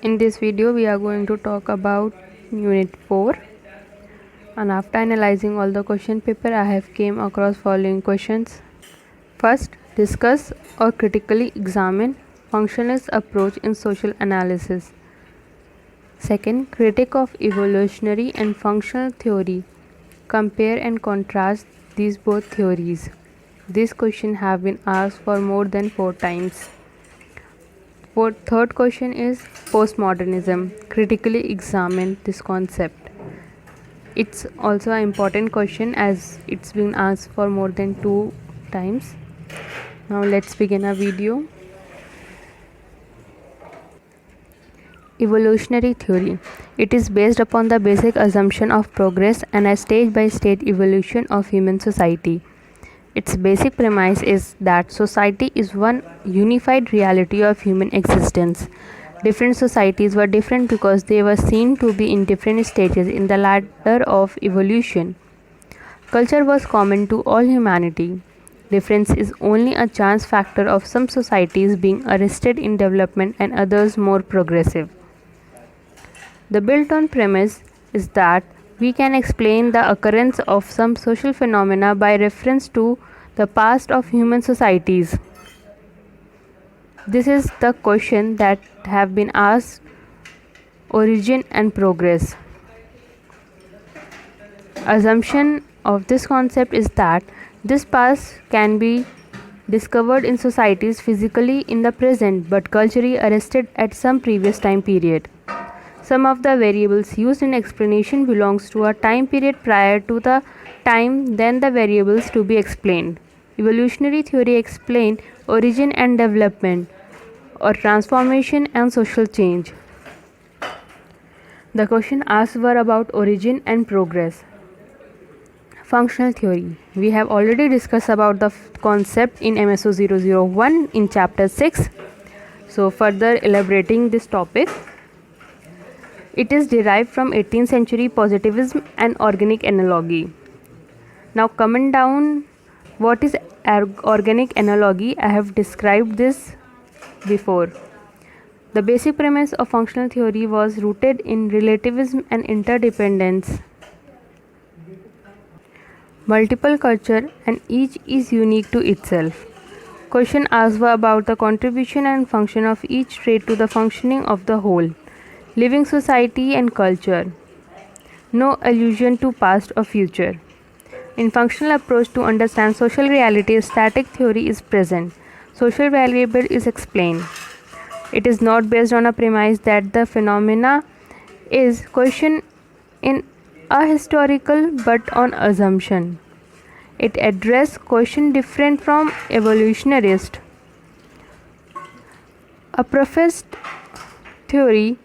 In this video we are going to talk about unit 4, and after analyzing all the question paper I have came across following questions. First, discuss or critically examine functionalist approach in social analysis. Second, critique of evolutionary and functional theory. Compare and contrast these both theories. These questions have been asked for more than 4 times. Third question is postmodernism. Critically examine this concept. It's also an important question as it's been asked for more than 2 times. Now let's begin our video. Evolutionary theory. It is based upon the basic assumption of progress and a stage-by-stage evolution of human society. Its basic premise is that society is one unified reality of human existence. Different societies were different because they were seen to be in different stages in the ladder of evolution. Culture was common to all humanity. Difference is only a chance factor of some societies being arrested in development and others more progressive. The built-on premise is that we can explain the occurrence of some social phenomena by reference to the past of human societies. This is the question that have been asked: origin and progress. Assumption of this concept is that this past can be discovered in societies physically in the present but culturally arrested at some previous time period. Some of the variables used in explanation belongs to a time period prior to the time then the variables to be explained. Evolutionary theory explain origin and development, or transformation and social change. The question asked were about origin and progress. Functional theory. We have already discussed about the concept in MSO 001 in chapter 6. So further elaborating this topic, it is derived from 18th century positivism and organic analogy. Now coming down, what is organic analogy? I have described this before. The basic premise of functional theory was rooted in relativism and interdependence. Multiple culture and each is unique to itself. Question asked were about the contribution and function of each trait to the functioning of the whole. Living society and culture. No allusion to past or future. In functional approach to understand social reality, static theory is present. Social variable is explained. It is not based on a premise that the phenomena is questioned in a historical but on assumption. It addresses question different from evolutionarist. A professed theory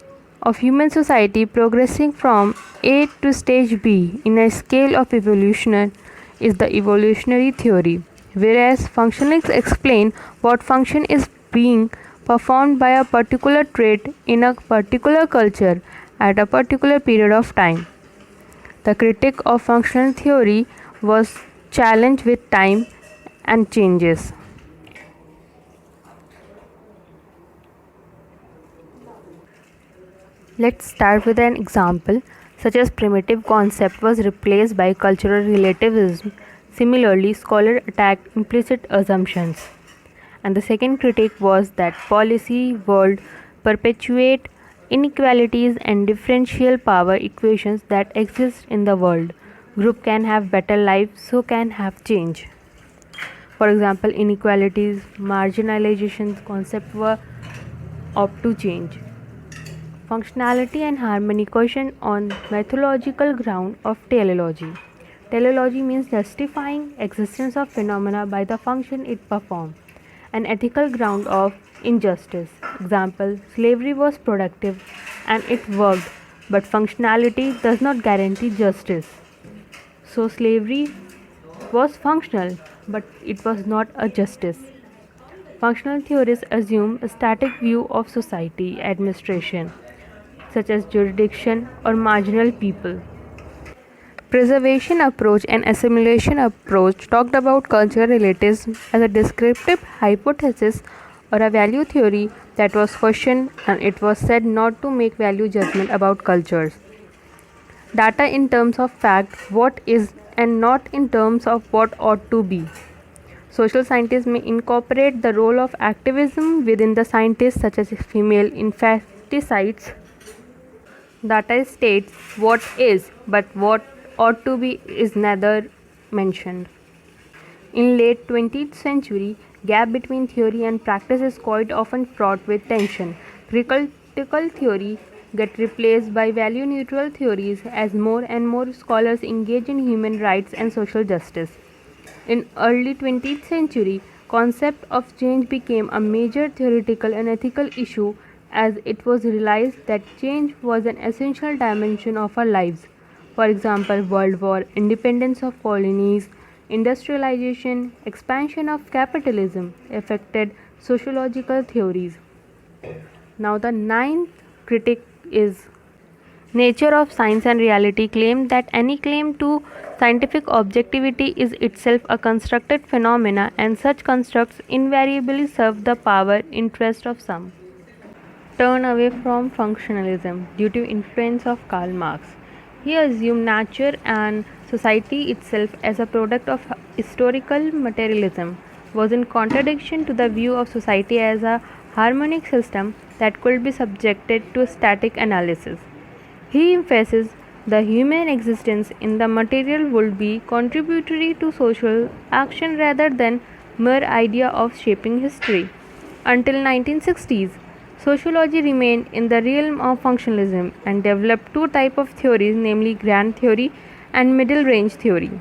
of human society progressing from A to stage B in a scale of evolution is the evolutionary theory, whereas functionalists explain what function is being performed by a particular trait in a particular culture at a particular period of time. The critique of functional theory was challenged with time and changes. Let's start with an example, such as primitive concept was replaced by cultural relativism. Similarly, scholar attacked implicit assumptions. And the second critique was that policy world perpetuate inequalities and differential power equations that exist in the world. Group can have better life, so can have change. For example, inequalities, marginalization concept were opt to change. Functionality and harmony question on methodological ground of teleology. Teleology means justifying existence of phenomena by the function it performs. An ethical ground of injustice. Example, slavery was productive and it worked, but functionality does not guarantee justice. So slavery was functional, but it was not a justice. Functional theorists assume a static view of society administration, such as jurisdiction or marginal people. Preservation approach and assimilation approach talked about cultural relativism as a descriptive hypothesis or a value theory that was questioned, and it was said not to make value judgment about cultures. Data in terms of fact, what is, and not in terms of what ought to be. Social scientists may incorporate the role of activism within the scientists, such as female infanticides. Data states what is, but what ought to be is neither mentioned. In late 20th century, gap between theory and practice is quite often fraught with tension. Critical theory get replaced by value neutral theories as more and more scholars engage in human rights and social justice. In early 20th century, concept of change became a major theoretical and ethical issue as it was realized that change was an essential dimension of our lives. For example, World War, independence of colonies, industrialization, expansion of capitalism affected sociological theories. Now, the ninth critic is nature of science and reality claim that any claim to scientific objectivity is itself a constructed phenomena, and such constructs invariably serve the power interest of some. Turn away from functionalism due to influence of Karl Marx. He assumed nature and society itself as a product of historical materialism was in contradiction to the view of society as a harmonic system that could be subjected to static analysis. He emphasizes the human existence in the material would be contributory to social action rather than mere idea of shaping history. Until 1960s, sociology remained in the realm of functionalism and developed two types of theories, namely grand theory and middle range theory.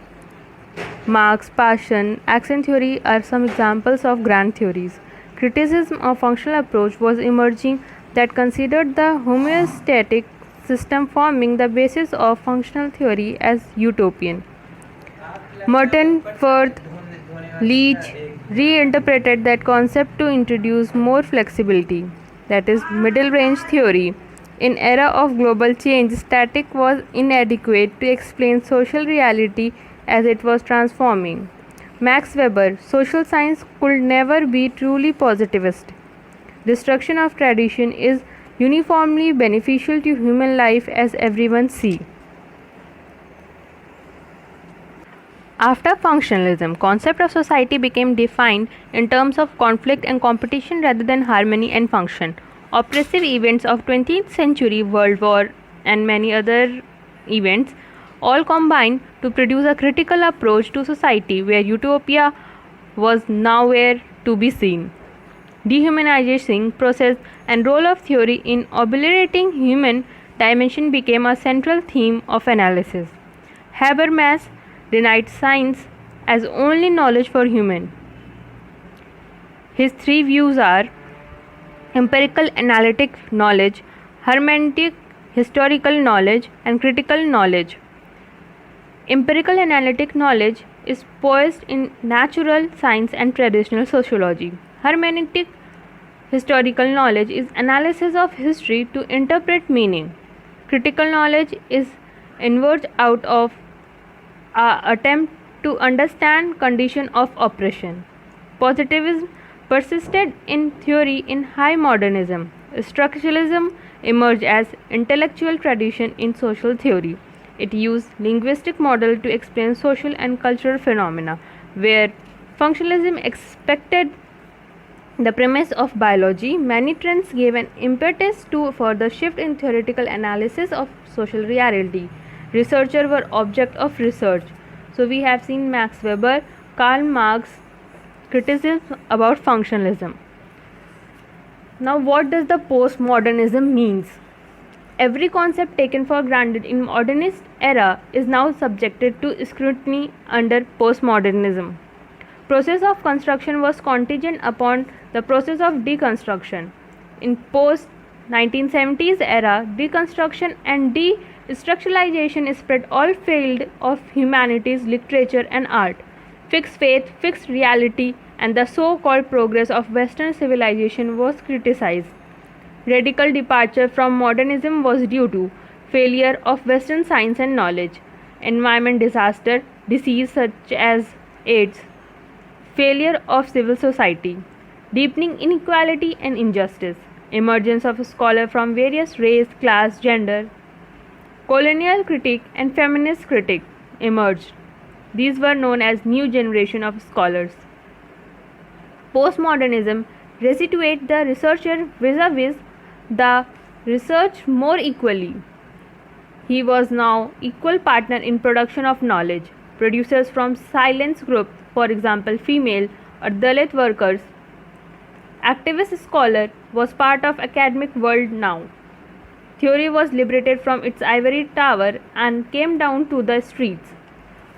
Marx, Paschen, accent theory are some examples of grand theories. Criticism of functional approach was emerging that considered the homeostatic system forming the basis of functional theory as utopian. Merton, Firth, Leach reinterpreted that concept to introduce more flexibility, that is, middle range theory. In era of global change, static was inadequate to explain social reality as it was transforming. Max Weber, social science could never be truly positivist. Destruction of tradition is uniformly beneficial to human life as everyone see. After functionalism, concept of society became defined in terms of conflict and competition rather than harmony and function. Oppressive events of 20th century, World War and many other events all combined to produce a critical approach to society where utopia was nowhere to be seen. Dehumanizing process and role of theory in obliterating human dimension became a central theme of analysis. Habermas denied science as only knowledge for human. His three views are empirical analytic knowledge, hermeneutic historical knowledge, and critical knowledge. Empirical analytic knowledge is poised in natural science and traditional sociology. Hermeneutic historical knowledge is analysis of history to interpret meaning. Critical knowledge is inverged out of an attempt to understand condition of oppression. Positivism persisted in theory in high modernism. Structuralism emerged as intellectual tradition in social theory. It used linguistic model to explain social and cultural phenomena, where functionalism expected the premise of biology. Many trends gave an impetus to further shift in theoretical analysis of social reality. Researchers were object of research. So we have seen Max Weber, Karl Marx, criticism about functionalism. Now, what does the postmodernism means? Every concept taken for granted in modernist era is now subjected to scrutiny under postmodernism. Process of construction was contingent upon the process of deconstruction. In post 1970s era, deconstruction and destructuralization spread all field of humanities, literature and art. Fixed faith, fixed reality, and the so-called progress of Western civilization was criticized. Radical departure from modernism was due to failure of Western science and knowledge, environment disaster, disease such as AIDS, failure of civil society. deepening inequality and injustice. Emergence of scholars from various race, class, gender. Colonial critique and feminist critique emerged. These were known as new generation of scholars. Postmodernism resituate the researcher vis-a-vis the research more equally. He was now equal partner in production of knowledge. Producers from silence groups, for example female or Dalit workers, activist scholar was part of academic world now. Theory was liberated from its ivory tower and came down to the streets.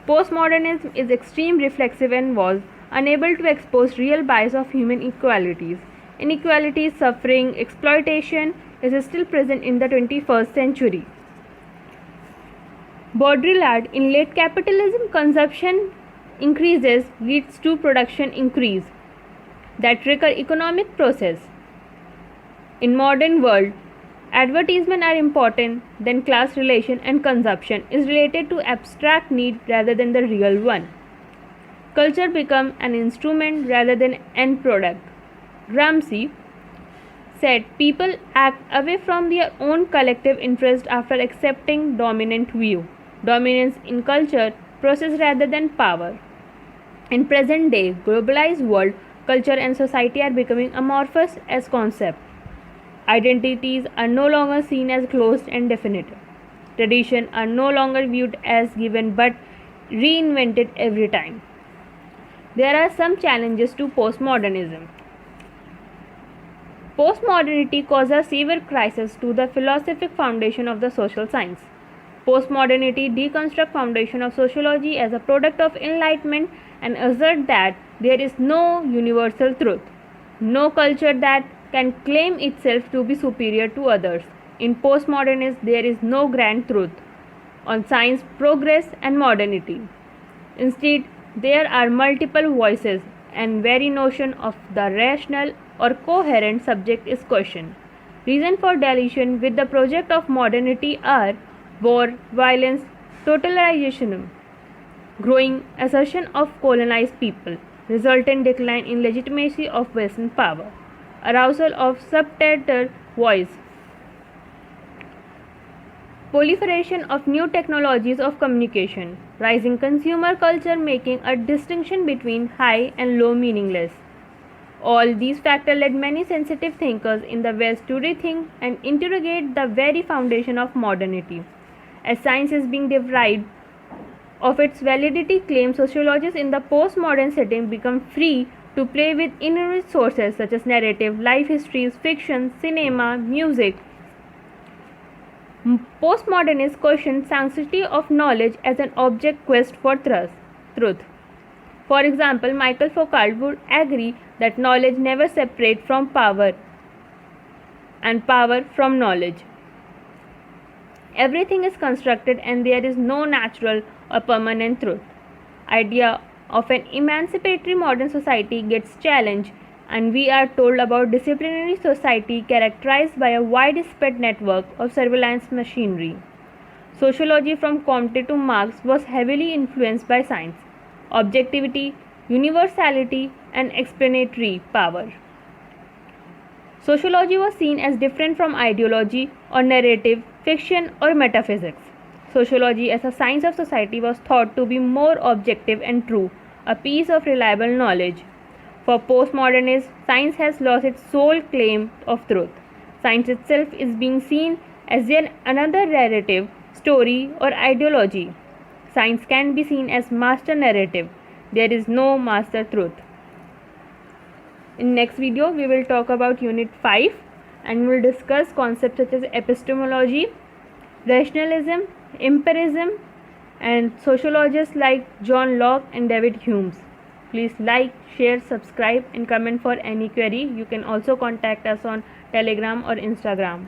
Postmodernism is extreme reflexive and was unable to expose real bias of human inequalities. Inequality, suffering, exploitation is still present in the 21st century. Baudrillard, in late capitalism, consumption increases leads to production increase that trigger economic process. In modern world, advertisement are important than class relation and consumption is related to abstract need rather than the real one. Culture become an instrument rather than end product. Gramsci said people act away from their own collective interest after accepting dominant view. Dominance in culture, process rather than power. In present day, globalized world, culture and society are becoming amorphous as concept. Identities are no longer seen as closed and definitive. Traditions are no longer viewed as given but reinvented every time. There are some challenges to postmodernism. Postmodernity causes a severe crisis to the philosophic foundation of the social science. Postmodernity deconstructs foundation of sociology as a product of enlightenment and assert that there is no universal truth, no culture that can claim itself to be superior to others. In postmodernism, there is no grand truth on science, progress, and modernity. Instead, there are multiple voices, and very notion of the rational or coherent subject is questioned. Reason for deletion with the project of modernity are war, violence, totalitarianism, growing assertion of colonized people, resultant decline in legitimacy of Western power, arousal of subterranean voice, proliferation of new technologies of communication, rising consumer culture making a distinction between high and low meaningless. All these factors led many sensitive thinkers in the West to rethink and interrogate the very foundation of modernity. As science is being deprived of its validity claim, sociologists in the postmodern setting become free to play with inherent sources such as narrative, life histories, fiction, cinema, music. Postmodernists question sanctity of knowledge as an object quest for truth. For example, Michael Foucault would agree that knowledge never separates from power and power from knowledge. Everything is constructed and there is no natural or permanent truth. Idea of an emancipatory modern society gets challenged and we are told about disciplinary society characterized by a widespread network of surveillance machinery. Sociology from Comte to Marx was heavily influenced by science, objectivity, universality, and explanatory power. Sociology was seen as different from ideology or narrative, fiction or metaphysics. Sociology as a science of society was thought to be more objective and true, a piece of reliable knowledge. For postmodernists, science has lost its sole claim of truth. Science itself is being seen as yet another narrative, story or ideology. Science can be seen as master narrative. There is no master truth. In next video, we will talk about Unit 5 and we will discuss concepts such as epistemology, rationalism, empirism, and sociologists like John Locke and David Hume. Please like, share, subscribe and comment for any query. You can also contact us on Telegram or Instagram.